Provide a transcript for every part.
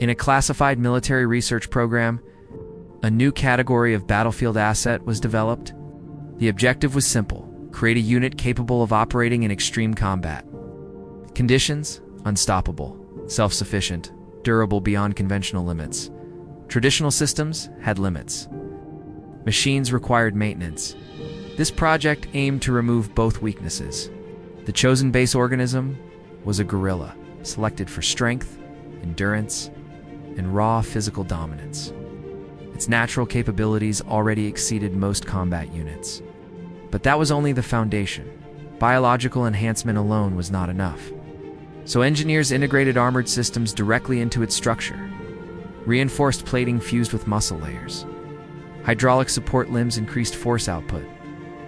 In a classified military research program, a new category of battlefield asset was developed. The objective was simple: create a unit capable of operating in extreme combat. Conditions: unstoppable, self-sufficient, durable beyond conventional limits. Traditional systems had limits. Machines required maintenance. This project aimed to remove both weaknesses. The chosen base organism was a gorilla, selected for strength, endurance, and raw physical dominance. Its natural capabilities already exceeded most combat units. But that was only the foundation. Biological enhancement alone was not enough. So engineers integrated armored systems directly into its structure. Reinforced plating fused with muscle layers. Hydraulic support limbs increased force output.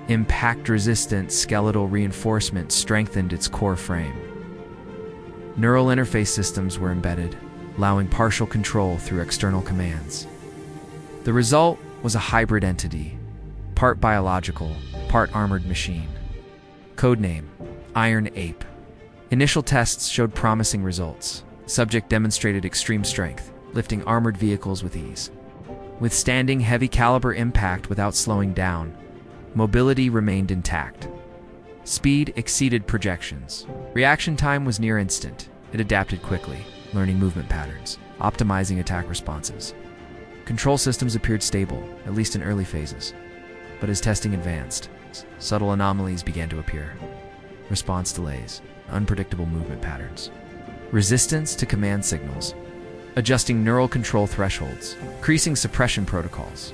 Impact-resistant skeletal reinforcement strengthened its core frame. Neural interface systems were embedded, allowing partial control through external commands. The result was a hybrid entity, part biological, part armored machine. Codename: Iron Ape. Initial tests showed promising results. Subject demonstrated extreme strength, lifting armored vehicles with ease. Withstanding heavy caliber impact without slowing down, mobility remained intact. Speed exceeded projections. Reaction time was near instant. It adapted quickly, learning movement patterns, optimizing attack responses. Control systems appeared stable, at least in early phases. But as testing advanced, subtle anomalies began to appear. Response delays, unpredictable movement patterns. Resistance to command signals. Adjusting neural control thresholds, increasing suppression protocols.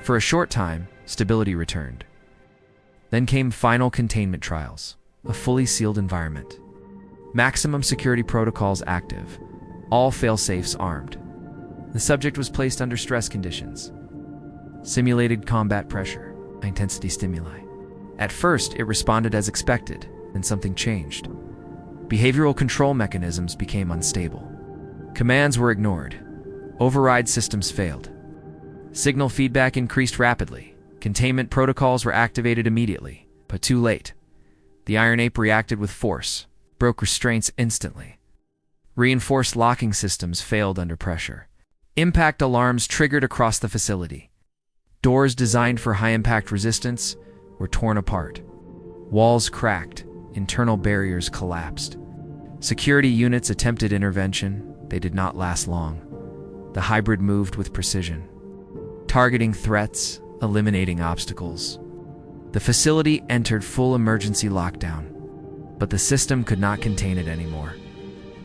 For a short time, stability returned. Then came final containment trials, a fully sealed environment. Maximum security protocols active, all fail-safes armed. The subject was placed under stress conditions. Simulated combat pressure, high-intensity stimuli. At first, it responded as expected, then something changed. Behavioral control mechanisms became unstable. Commands were ignored. Override systems failed. Signal feedback increased rapidly. Containment protocols were activated immediately, but too late. The Iron Ape reacted with force, broke restraints instantly. Reinforced locking systems failed under pressure. Impact alarms triggered across the facility. Doors designed for high-impact resistance were torn apart. Walls cracked, internal barriers collapsed. Security units attempted intervention. They did not last long. The hybrid moved with precision, targeting threats, eliminating obstacles. The facility entered full emergency lockdown, but the system could not contain it anymore.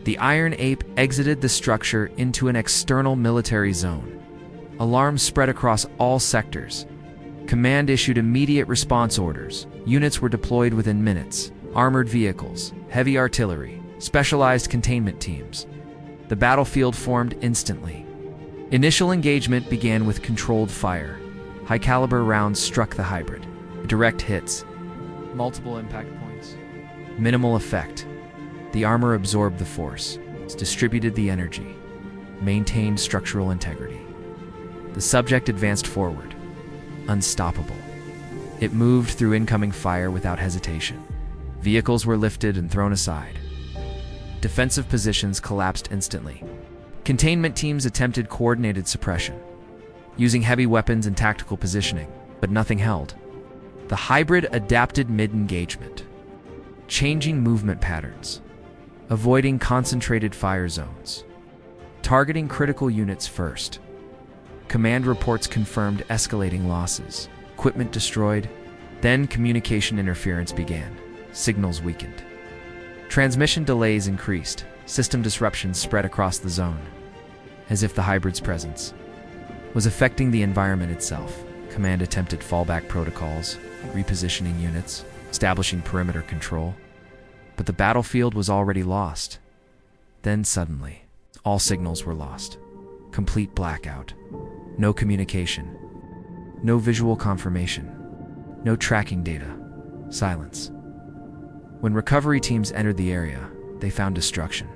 The Iron Ape exited the structure into an external military zone. Alarms spread across all sectors. Command issued immediate response orders. Units were deployed within minutes. Armored vehicles, heavy artillery, specialized containment teams. The battlefield formed instantly. Initial engagement began with controlled fire. High-caliber rounds struck the hybrid. Direct hits. Multiple impact points. Minimal effect. The armor absorbed the force, distributed the energy, maintained structural integrity. The subject advanced forward, unstoppable. It moved through incoming fire without hesitation. Vehicles were lifted and thrown aside. Defensive positions collapsed instantly. Containment teams attempted coordinated suppression, using heavy weapons and tactical positioning, but nothing held. The hybrid adapted mid-engagement, changing movement patterns, avoiding concentrated fire zones, targeting critical units first. Command reports confirmed escalating losses, equipment destroyed, then communication interference began, signals weakened. Transmission delays increased, system disruptions spread across the zone, as if the hybrid's presence was affecting the environment itself. Command attempted fallback protocols, repositioning units, establishing perimeter control, but the battlefield was already lost. Then suddenly, all signals were lost. Complete blackout. No communication. No visual confirmation. No tracking data. Silence. When recovery teams entered the area, they found destruction.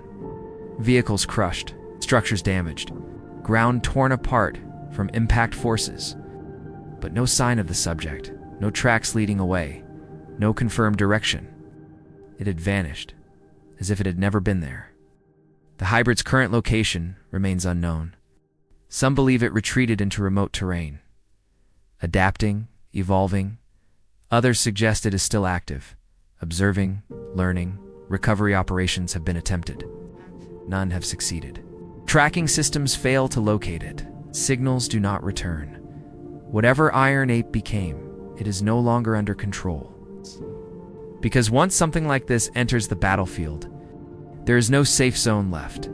Vehicles crushed, structures damaged, ground torn apart from impact forces. But no sign of the subject, no tracks leading away, no confirmed direction. It had vanished, as if it had never been there. The hybrid's current location remains unknown. Some believe it retreated into remote terrain, adapting, evolving. Others suggest it is still active, observing, learning. Recovery operations have been attempted. None have succeeded. Tracking systems fail to locate it. Signals do not return. Whatever Iron Ape became, it is no longer under control. Because once something like this enters the battlefield, there is no safe zone left.